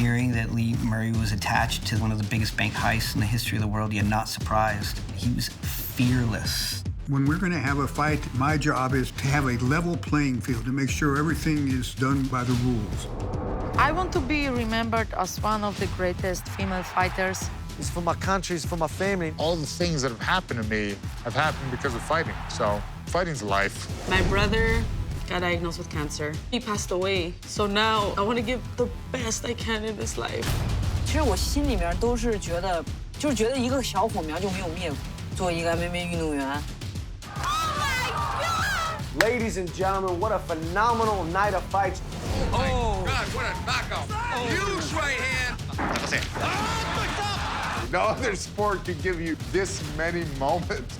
hearing that Lee Murray was attached to one of the biggest bank heists in the history of the world, you're not surprised. He was fearless. When we're going to have a fight, my job is to have a level playing field, to make sure everything is done by the rules. I want to be remembered as one of the greatest female fighters. It's for my country, it's for my family. All the things that have happened to me have happened because of fighting. So fighting's life. My brother got diagnosed with cancer. He passed away. So now I want to give the best I can in this life. 其实我心里面都是觉得，就是觉得一个小火苗就没有灭。作为一个MMA运动员。Ladies and gentlemen, what a phenomenal night of fights. Oh, God, what a knockout. Oh. Huge right hand. That's it. No other sport could give you this many moments.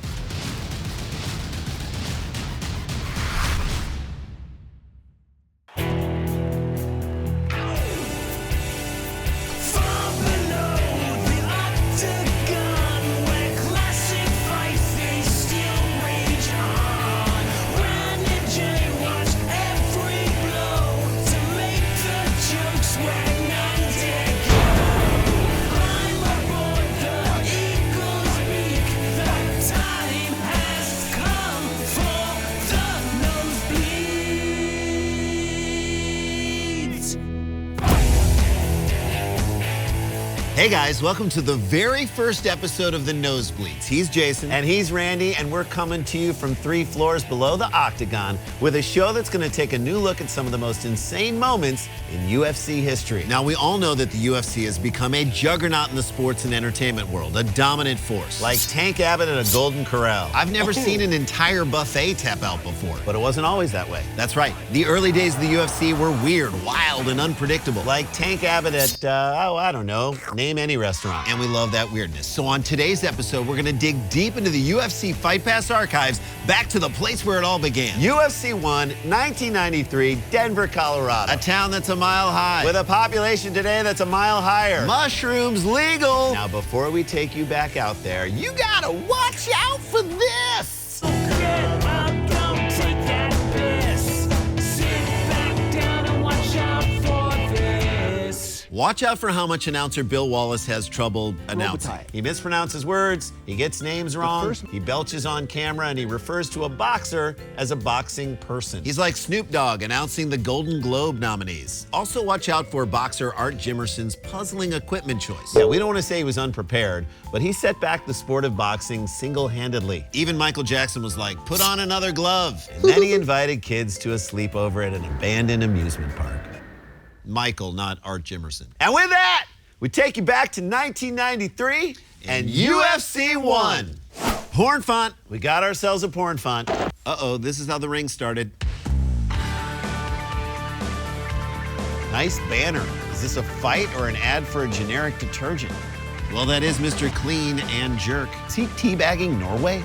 Hey guys, welcome to the very first episode of the Nosebleeds. He's Jason. And he's Randy, and we're coming to you from 3 floors below the Octagon with a show that's going to take a new look at some of the most insane moments in UFC history. Now, we all know that the UFC has become a juggernaut in the sports and entertainment world, a dominant force. Like Tank Abbott at a Golden Corral. I've never seen an entire buffet tap out before. But it wasn't always that way. That's right. The early days of the UFC were weird, wild, and unpredictable. Like Tank Abbott at, I don't know, name any restaurant. And we love that weirdness. So on today's episode, we're gonna dig deep into the UFC Fight Pass archives, back to the place where it all began. UFC 1, 1993, Denver, Colorado. A town that's a mile high. With a population today that's a mile higher. Mushrooms legal. Now, before we take you back out there, you gotta watch out for this. Watch out for how much announcer Bill Wallace has trouble announcing. He mispronounces words, he gets names wrong, he belches on camera, and he refers to a boxer as a boxing person. He's like Snoop Dogg announcing the Golden Globe nominees. Also watch out for boxer Art Jimmerson's puzzling equipment choice. Yeah, we don't want to say he was unprepared, but he set back the sport of boxing single-handedly. Even Michael Jackson was like, put on another glove. And then he invited kids to a sleepover at an abandoned amusement park. Michael, not Art Jimmerson. And with that, we take you back to 1993 and UFC 1. Porn font. We got ourselves a porn font. Uh-oh, this is how the ring started. Nice banner. Is this a fight or an ad for a generic detergent? Well, that is Mr. Clean and Jerk. Is he teabagging Norway?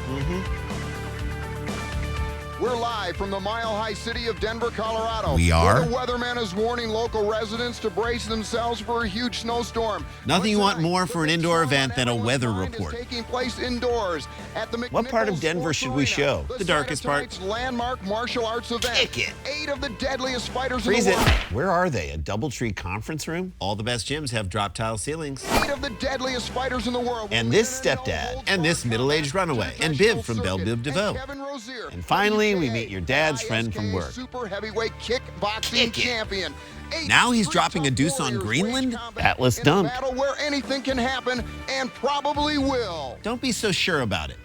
We're live from the mile-high city of Denver, Colorado. We are? Where the weatherman is warning local residents to brace themselves for a huge snowstorm. Nothing you want more for an indoor event than a weather report. Taking place indoors at the What part of Denver should we show? The darkest part. Landmark martial arts event. Kick it. 8 of the deadliest fighters Freeze in the it. world. Where are they? A DoubleTree conference room? All the best gyms have drop tile ceilings. 8 of the deadliest fighters in the world. And this stepdad. And this middle-aged runaway. And Biv from Belle Biv DeVoe. And finally, we meet your dad's friend from work. Super heavyweight kickboxing champion. Now he's dropping a deuce on Greenland? Atlas dump. Battle where anything can happen and probably will. Don't be so sure about it.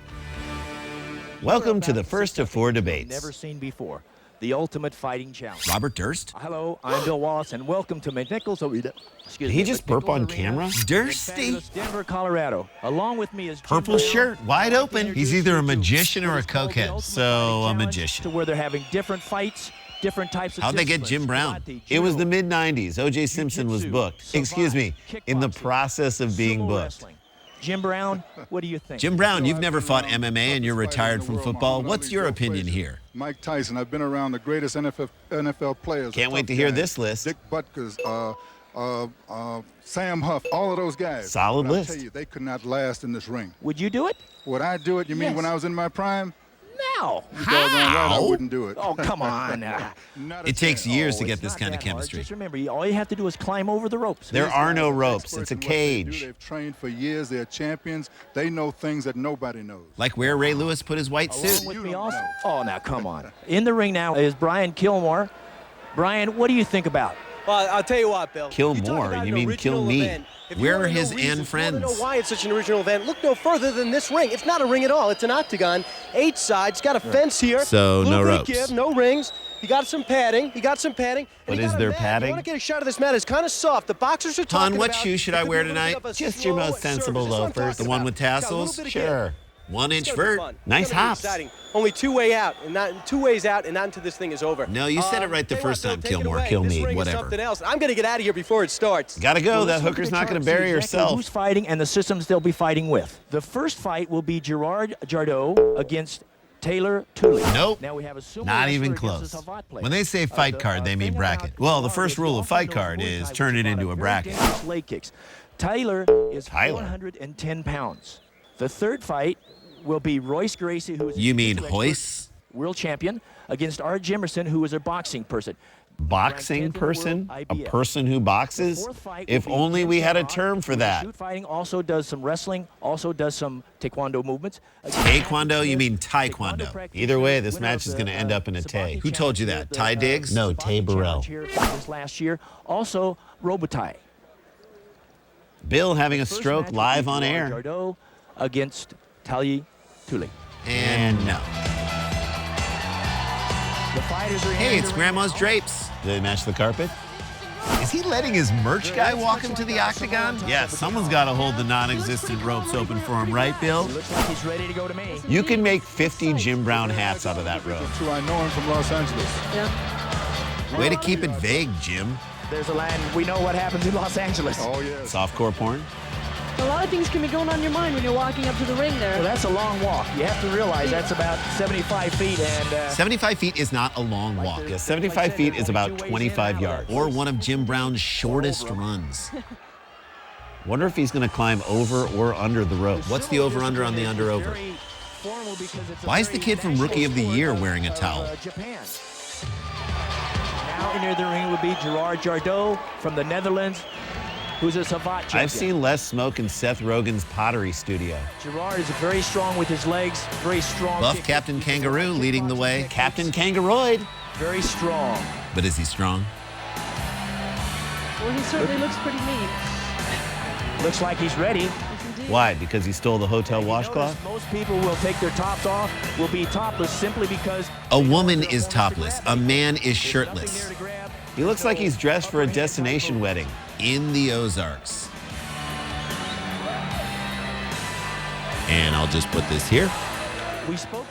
Welcome to the first of 4 debates. Never seen before. The Ultimate Fighting Challenge. Robert Durst? Hello, I'm Bill Wallace, and welcome to McNichols Arena. Did he just burp on camera? Dursty? Denver, Colorado. Along with me is Purple shirt, wide open. He's either a magician or a cokehead. So, a magician. To where they're having different fights, different types of How'd they get Jim Brown? It was the mid-90s. O.J. Simpson was booked. Excuse me, in the process of being booked. Jim Brown, what do you think? Jim Brown, you've never fought MMA and you're retired from football. What's your opinion here? Mike Tyson. I've been around the greatest NFL players. Can't wait to hear this list. Dick Butkus, Sam Huff, all of those guys. Solid list. I tell you, they could not last in this ring. Would you do it? Would I do it? You mean when I was in my prime? How? I wouldn't do it. Oh, come on. It takes years to get this kind of chemistry. Just remember, all you have to do is climb over the ropes. There are no ropes. It's a cage. They've trained for years. They're champions. They know things that nobody knows. Like where Ray Lewis put his white suit. With me also? Oh, now, come on. In the ring now is Brian Kilmeade. Brian, what do you think about? Well, I'll tell you what, Bill. Kilmeade? You mean kill me? Where are his and friends? If you want to know why it's such an original event, look no further than this ring. It's not a ring at all. It's an octagon, 8 sides, got a fence here. So no ropes. Give, no rings. You got some padding. What is there padding? You want to get a shot of this mat. It's kind of soft. The boxers are talking Han, what about, shoe should I wear tonight? Just your most sensible loafers. The one with tassels? Sure. 1-inch vert. Nice hops. Only 2 ways out, and not 2 ways out, and not until this thing is over. No, you said it right the first time, Kilmeade, whatever. I'm going to get out of here before it starts. Gotta go. That hooker's not going to bury herself. Who's fighting and the systems they'll be fighting with. The first fight will be Gerard Jardot against Taylor Tooley. Nope, now we have a not even close. When they say fight card, they mean bracket. Well, the first rule of fight card is turn it into a bracket. Leg kicks. Taylor is 410 pounds. The third fight will be Royce Gracie, who is you mean Royce? World champion, against Art Jimmerson, who is a boxing person. Boxing person? A person who boxes? If only we had a term for that. Shoot fighting, also does some wrestling, also does some taekwondo movements. Taekwondo? You mean taekwondo. Either way, this match is going to end up in a Tay. Who told you that? Ty Diggs? No, Tay Burrell. This last year, also Robitaille. Bill having a stroke live on air. Jardot against Taylor Tooley. And no. The fighters are hey, it's Grandma's drapes. Do they match the carpet? Is he letting his merch guy walk him to the octagon? Yeah, someone's got to hold the non-existent ropes open for him, right, Bill? Looks like he's ready to go to me. You can make 50 Jim Brown hats out of that rope. I know him from Los Angeles. Yeah. Way to keep it vague, Jim. There's a land, we know what happens in Los Angeles. Oh, yes. Softcore porn? A lot of things can be going on in your mind when you're walking up to the ring there. Well, that's a long walk. You have to realize that's about 75 feet. And 75 feet is not a long walk. 75 feet is about 25 yards. Or one of Jim Brown's shortest runs. Wonder if he's going to climb over or under the rope. What's the over-under on the under-over? Why is the kid from Rookie of the Year wearing a towel? Japan. Now near the ring would be Gerard Jardot from the Netherlands, who's a Savate champion. I've seen less smoke in Seth Rogen's pottery studio. Gerard is very strong with his legs, very strong. Buff Captain Kangaroo leading the way. Captain Kangaroid. Very strong. But is he strong? Well, he certainly looks pretty mean. Looks like he's ready. Why? Because he stole the hotel washcloth? Most people will take their tops off, will be topless simply because... A woman is topless. A man is shirtless. He looks like he's dressed for a destination wedding in the Ozarks. And I'll just put this here.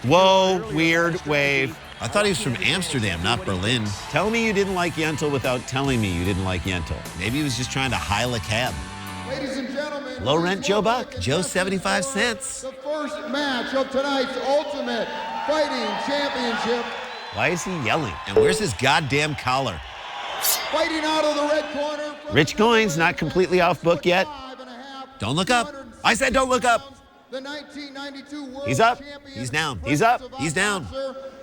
Whoa, weird wave. I thought he was from Amsterdam, not Berlin. Tell me you didn't like Yentl without telling me you didn't like Yentl. Maybe he was just trying to hail a cab. Ladies and gentlemen, low rent Joe Buck, Joe 75 cents. The first match of tonight's Ultimate Fighting Championship. Why is he yelling? And where's his goddamn collar? Fighting out of the red corner. Rich Coins, not completely off book yet. Don't look up. I said don't look up. The 1992 World He's up. He's down. He's up. He's down.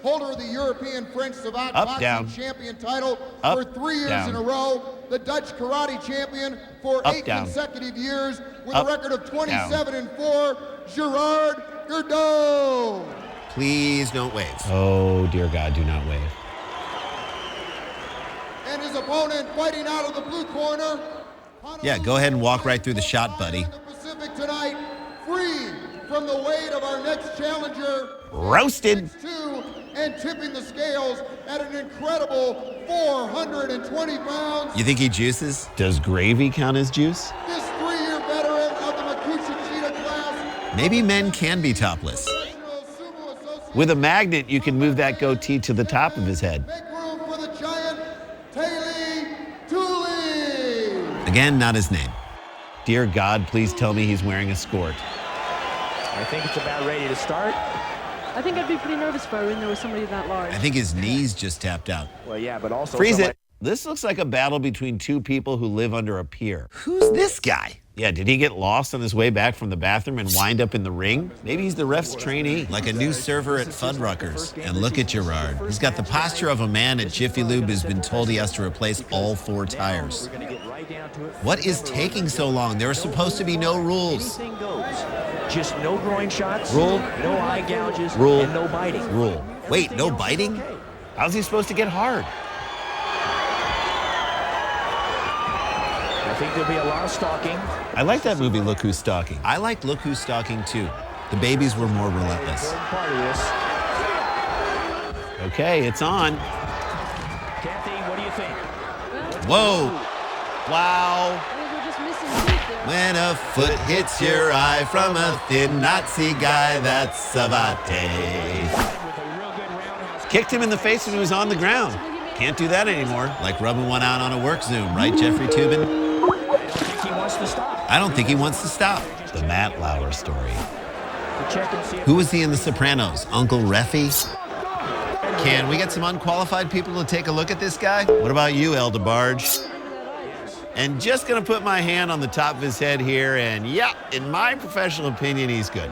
Holder of the European French Savate Boxing down. Champion title for 3 years down. in a row. The Dutch Karate Champion for 8 consecutive years with a record of 27-4. Gerard Jardot. Please don't wave. Oh, dear God, do not wave. And his opponent fighting out of the blue corner. Yeah, go ahead and walk right through the shot, buddy. Pacific tonight, free from the weight of our next challenger. Roasted. 6'2", and tipping the scales at an incredible 420 pounds. You think he juices? Does gravy count as juice? This 3-year veteran of the Makucha class. Maybe men can be topless. With a magnet, you can move that goatee to the top of his head. Make room for the giant, Taylor Tooley. Again, not his name. Dear God, please tell me he's wearing a skirt. I think it's about ready to start. I think I'd be pretty nervous if I were in there with somebody that large. I think his knees just tapped out. Well, yeah, but also... Freeze it. This looks like a battle between two people who live under a pier. Who's this guy? Yeah, did he get lost on his way back from the bathroom and wind up in the ring? Maybe he's the ref's trainee. Like a new server at Fuddruckers. And look at Gerard. He's got the posture of a man at Jiffy Lube who's been told he has to replace all 4 tires. What is taking so long? There are supposed to be no rules. Just no groin shots, Rule. no eye gouges, Rule. and no biting. Rule. Wait, no biting? How's he supposed to get hard? I think there'll be a lot of stalking. I like that movie, Look Who's Stalking. I like Look Who's Stalking too. The babies were more relentless. Part of this. Okay, it's on. Kathy, what do you think? Whoa. Wow. We're just missing feet there. When a foot hits your eye from a thin Nazi guy, that's Savate. Kicked him in the face when he was on the ground. Can't do that anymore. Like rubbing one out on a work Zoom, right, Jeffrey Toobin? I don't think he wants to stop. The Matt Lauer story. Who was he in The Sopranos? Uncle Reffy? Can we get some unqualified people to take a look at this guy? What about you, El DeBarge? And just gonna put my hand on the top of his head here, and yeah, in my professional opinion, he's good.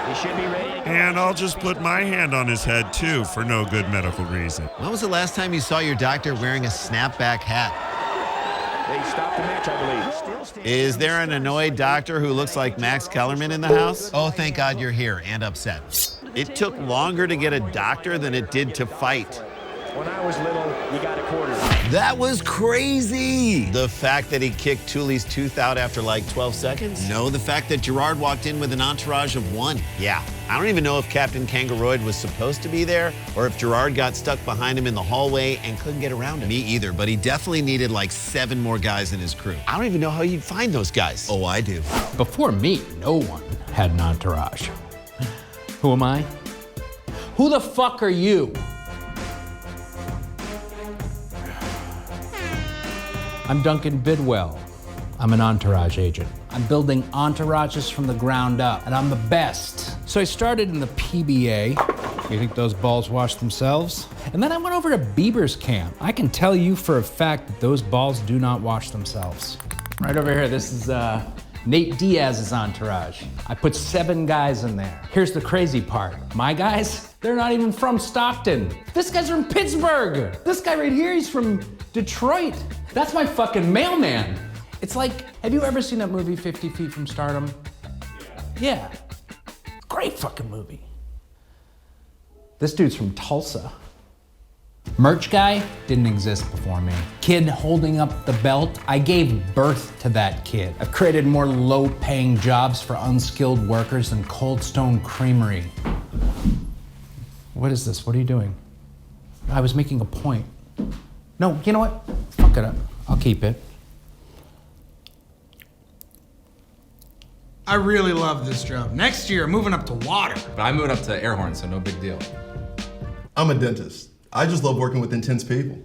He should be ready. And I'll just put my hand on his head, too, for no good medical reason. When was the last time you saw your doctor wearing a snapback hat? They stopped the match, I believe. Is there an annoyed doctor who looks like Max Kellerman in the house? Oh, thank God you're here and upset. It took longer to get a doctor than it did to fight. When I was little, you got a quarter. That was crazy. The fact that he kicked Thule's tooth out after like 12 seconds? No, the fact that Gerard walked in with an entourage of 1. Yeah. I don't even know if Captain Kangaroid was supposed to be there or if Gerard got stuck behind him in the hallway and couldn't get around him. Me either, but he definitely needed like 7 more guys in his crew. I don't even know how you'd find those guys. Oh, I do. Before me, no one had an entourage. Who am I? Who the fuck are you? I'm Duncan Bidwell. I'm an entourage agent. I'm building entourages from the ground up, and I'm the best. So I started in the PBA. You think those balls wash themselves? And then I went over to Bieber's camp. I can tell you for a fact that those balls do not wash themselves. Right over here, this is Nate Diaz's entourage. I put 7 guys in there. Here's the crazy part. My guys, they're not even from Stockton. This guy's from Pittsburgh. This guy right here, he's from Detroit. That's my fucking mailman. It's like, have you ever seen that movie 50 Feet from Stardom? Yeah. Great fucking movie. This dude's from Tulsa. Merch guy didn't exist before me. Kid holding up the belt, I gave birth to that kid. I've created more low-paying jobs for unskilled workers than Cold Stone Creamery. What is this? What are you doing? I was making a point. No, you know what? Fuck it up. I'll keep it. I really love this job. Next year, moving up to water. But I'm moving up to air horn, so no big deal. I'm a dentist. I just love working with intense people.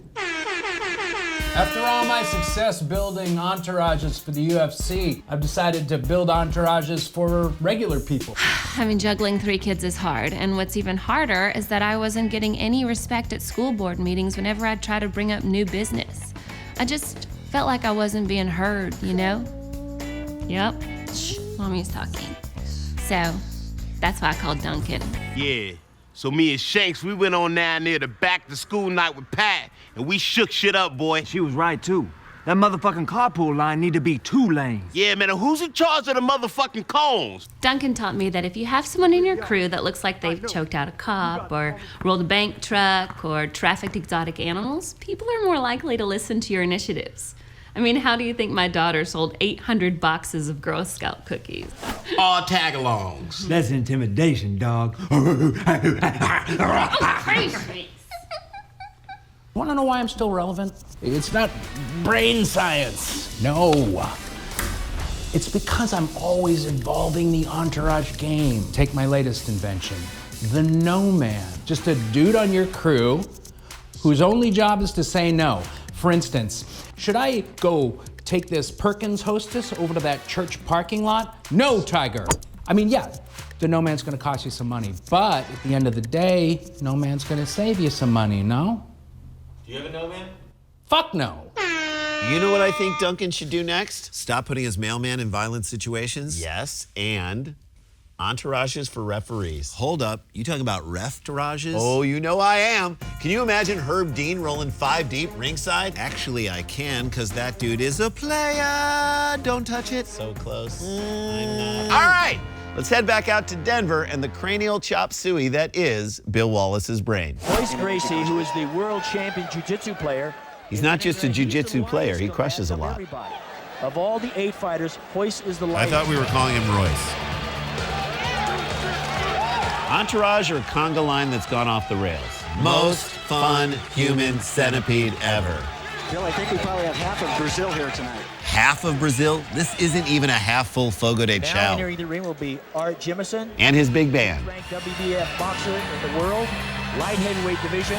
After all my success building entourages for the UFC, I've decided to build entourages for regular people. I mean, juggling 3 kids is hard, and what's even harder is that I wasn't getting any respect at school board meetings whenever I'd try to bring up new business. I just felt like I wasn't being heard, you know? Yep. Shh, Mommy's talking. So, that's why I called Duncan. Yeah. So me and Shanks, we went on down there to back to school night with Pat, and we shook shit up, boy. She was right, too. That motherfucking carpool line need to be 2 lanes. Yeah, man, and who's in charge of the motherfucking cones? Duncan taught me that if you have someone in your crew that looks like they've choked out a cop or rolled a bank truck or trafficked exotic animals, people are more likely to listen to your initiatives. I mean, how do you think my daughter sold 800 boxes of Girl Scout cookies? All tag-alongs. That's intimidation, dog. Wanna know why I'm still relevant? It's not brain science. No. It's because I'm always evolving the entourage game. Take my latest invention, the no man. Just a dude on your crew whose only job is to say no. For instance, should I go take this Perkins hostess over to that church parking lot? No, Tiger. I mean, yeah, the no man's gonna cost you some money, but at the end of the day, no man's gonna save you some money, no? Do you have a no man? Fuck no. You know what I think Duncan should do next? Stop putting his mailman in violent situations. Yes, and entourages for referees. Hold up, you talking about ref-tourages? Oh, you know I am. Can you imagine Herb Dean rolling 5 deep ringside? Actually, I can, because that dude is a player. Don't touch it. So close. I'm not. All right, let's head back out to Denver and the cranial chop suey that is Bill Wallace's brain. Royce Gracie, who is the world champion jiu-jitsu player. He's not just a jiu-jitsu player, he crushes a lot. Of all the 8 fighters, Royce is the I lightest. thought we were calling him Royce. Entourage or conga line that's gone off the rails. Most fun human centipede ever. Bill, I think we probably have half of Brazil here tonight. Half of Brazil? This isn't even a half-full Fogo de Now Chao. entering the ring will be Art Jimmerson, And his big band. ranked WBF boxer in the world, light heavyweight division.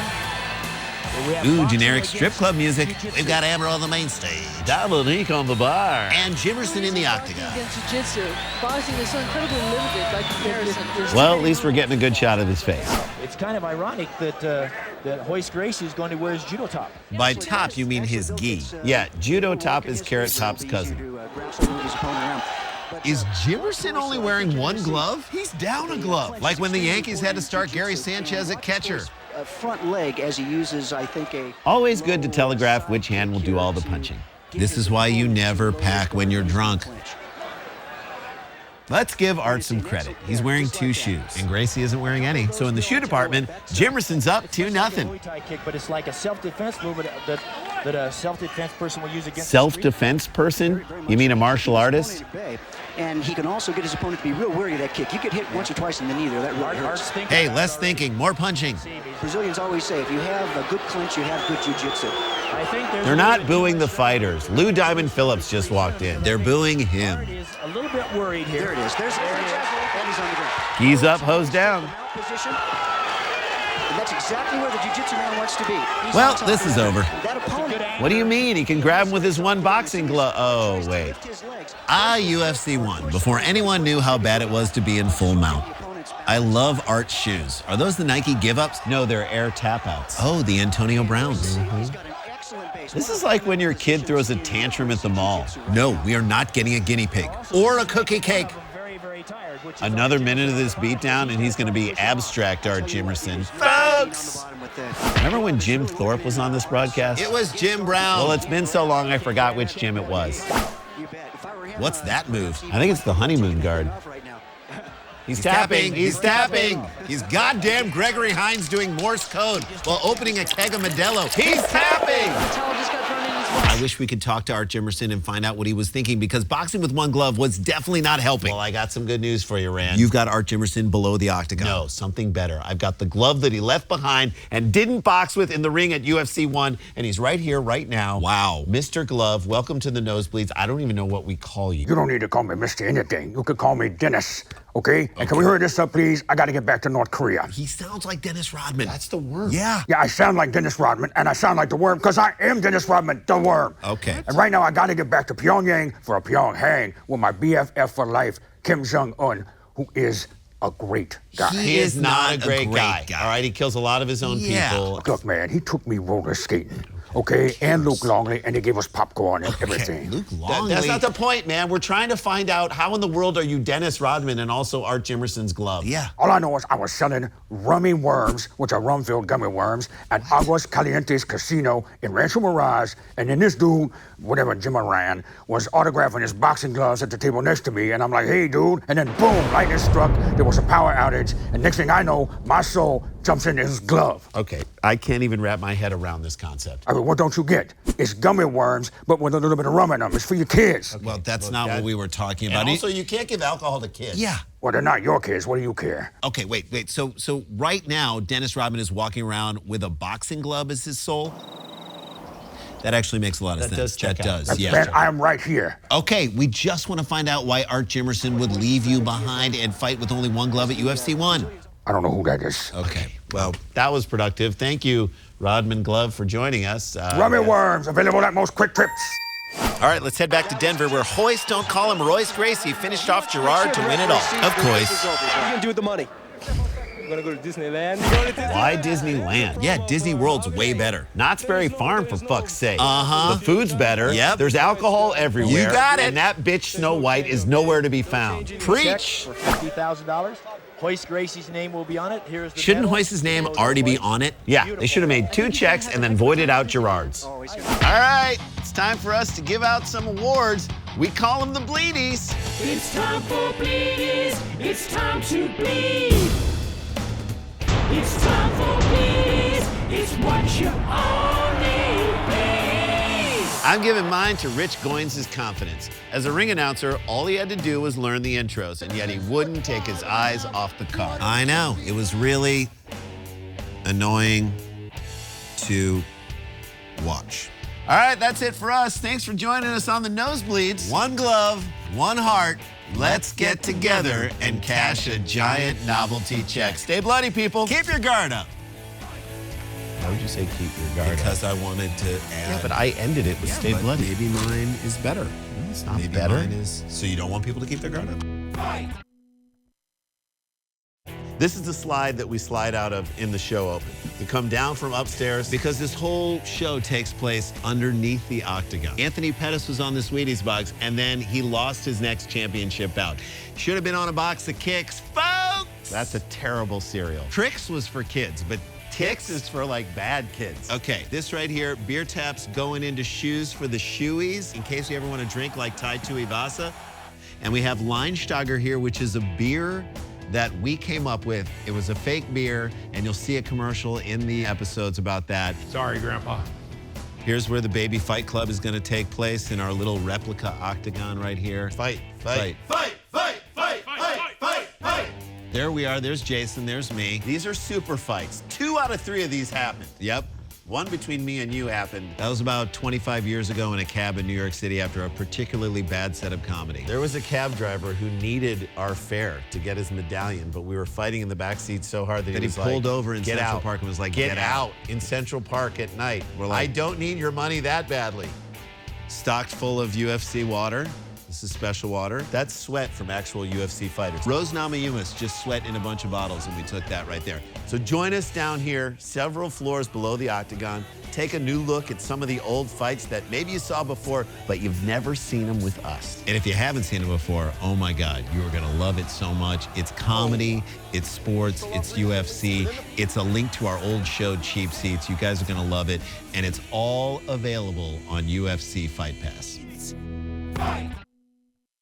We have Ooh, boxing generic against strip club music. jiu-jitsu. We've got Amber on the main stage. Dominique on the bar. And Jimmerson in the octagon. Against jiu-jitsu, boxing is so incredibly limited by comparison. Well, at least we're getting a good shot of his face. It's kind of ironic that Royce Gracie is going to wear his judo top. By top, you mean his gi. Yeah, judo top is Carrot Top's cousin. Is Jimmerson only wearing one glove? He's down a glove. Like when the Yankees had to start Gary Sanchez at catcher. A front leg as he uses, I think, a... Always good to telegraph which hand will do all the punching. This is why you never pack when you're drunk. Let's give Art some credit. He's wearing 2 shoes, and Gracie isn't wearing any. So in the shoe department, Jimmerson's up 2-0. Muay Thai kick, but it's like a self-defense movement that a self-defense person will use against Self-defense person? You mean a martial artist? And he can also get his opponent to be real wary of that kick. You get hit once or twice in the knee there, that really hurts. Hey, less thinking, more punching. Brazilians always say, if you have a good clinch, you have good jiu-jitsu. I think They're not booing the fighters. Lou Diamond Phillips just walked in. They're booing him. is a little bit worried here. There it is. There's and he's on the ground. He's up, hose down. Position. And that's exactly where the jiu-jitsu man wants to be. He's Well, on top. this is over. That opponent. What do you mean? He can grab him with his one boxing glove. Oh, wait. UFC 1, before anyone knew how bad it was to be in full mount. I love Art's shoes. Are those the Nike give-ups? No, they're Air Tap-Outs. Oh, the Antonio Browns. This is like when your kid throws a tantrum at the mall. No, we are not getting a guinea pig or a cookie cake. Another minute of this beatdown, and he's going to be abstract Art Jimmerson. Folks! Remember when Jim Thorpe was on this broadcast? It was Jim Brown. Well, it's been so long I forgot which Jim it was. What's that move? I think it's the honeymoon guard. He's tapping. He's tapping. He's goddamn Gregory Hines doing Morse code while opening a keg of Modelo. He's tapping. I wish we could talk to Art Jimmerson and find out what he was thinking, because boxing with one glove was definitely not helping. Well, I got some good news for you, Rand. You've got Art Jimmerson below the octagon. No, something better. I've got the glove that he left behind and didn't box with in the ring at UFC 1, and he's right here, right now. Wow. Mr. Glove, welcome to the Nosebleeds. I don't even know what we call you. You don't need to call me Mr. Anything. You could call me Dennis, okay? And can we hurry this up, please? I got to get back to North Korea. He sounds like Dennis Rodman. That's the worm. Yeah, I sound like Dennis Rodman, and I sound like the worm because I am Dennis Rodman, the worm. Okay. And right now, I got to get back to Pyongyang for a Pyongyang with my BFF for life, Kim Jong-un, who is a great guy. He is not a great guy. All right, he kills a lot of his own people. Look, man, he took me roller skating, okay, and Luke Longley, and they gave us popcorn and everything. Luke Longley. That's not the point, man. We're trying to find out how in the world are you Dennis Rodman and also Art Jimmerson's glove. Yeah. All I know is I was selling rummy worms, which are rum-filled gummy worms, at Aguas Calientes Casino in Rancho Mirage, and then this dude, whatever Jimmerson, was autographing his boxing gloves at the table next to me, and I'm like, hey, dude, and then boom, lightning struck, there was a power outage, and next thing I know, my soul jumps in his glove. Okay, I can't even wrap my head around this concept. I mean, what don't you get? It's gummy worms, but with a little bit of rum in them. It's for your kids. Okay, well, that's not what we were talking about. And Also, you can't give alcohol to kids. Yeah. Well, they're not your kids. What do you care? Okay, wait. So right now, Dennis Rodman is walking around with a boxing glove as his soul? That actually makes a lot of sense. That does, yeah. Man, I am right here. Okay, we just want to find out why Art Jimmerson would leave you behind and fight with only one glove at UFC 1. I don't know who that is. Okay, well, that was productive. Thank you, Rodman Glove, for joining us. Rummy worms, available at most quick trips. All right, let's head back to Denver, where Royce, don't call him Royce Gracie, finished off Gerard to win it all. Of course. What are you going to do with the money? gonna go to Disneyland. Why Disneyland? Yeah, Disney World's way better. Knott's Berry Farm, for fuck's sake. The food's better. Yep. There's alcohol everywhere. You got it. And that bitch Snow White is nowhere to be found. Preach. For $50,000. Royce Gracie's name will be on it. Here's the Shouldn't medal. Royce's name already be on it? Yeah, they should have made 2 checks and then voided out Gerard's. All right, it's time for us to give out some awards. We call them the Bleedies. It's time for Bleedies. It's time to bleed. It's time for Bleedies. It's what you all need, please. I'm giving mine to Rich Goins' confidence. As a ring announcer, all he had to do was learn the intros, and yet he wouldn't take his eyes off the card. I know. It was really annoying to watch. All right, that's it for us. Thanks for joining us on the Nosebleeds. One glove, one heart. Let's get together and cash a giant novelty check. Stay bloody, people. Keep your guard up. Why would you say keep your guard up? Because I wanted to add. Yeah, but I ended it with stay bloody. Maybe mine is better. It's not maybe better. Mine is. So you don't want people to keep their guard up? Fight. This is the slide that we slide out of in the show open. You come down from upstairs because this whole show takes place underneath the octagon. Anthony Pettis was on this Wheaties box, and then he lost his next championship bout. Should have been on a box of kicks, folks! That's a terrible cereal. Tricks was for kids, but Kicks is for like bad kids. Okay, this right here, beer taps going into shoes for the shoeies, in case you ever want to drink like Tai Tuivasa. And we have Leinsteiger here, which is a beer that we came up with. It was a fake beer, and you'll see a commercial in the episodes about that. Sorry, Grandpa. Here's where the Baby Fight Club is going to take place in our little replica octagon right here. Fight, fight, fight, fight, fight, fight, fight, fight. There we are. There's Jason. There's me. These are super fights. 2 out of 3 of these happened. Yep. One between me and you happened. That was about 25 years ago in a cab in New York City after a particularly bad set of comedy. There was a cab driver who needed our fare to get his medallion, but we were fighting in the back seat so hard that he was pulled over in Central Park and was like, get out in Central Park at night. We're like, I don't need your money that badly. Stocked full of UFC water. This is special water. That's sweat from actual UFC fighters. Rose Namajunas just sweat in a bunch of bottles, and we took that right there. So join us down here, several floors below the octagon. Take a new look at some of the old fights that maybe you saw before, but you've never seen them with us. And if you haven't seen them before, oh my God, you are gonna love it so much. It's comedy, it's sports, it's UFC. It's a link to our old show, Cheap Seats. You guys are gonna love it. And it's all available on UFC Fight Pass. Fight.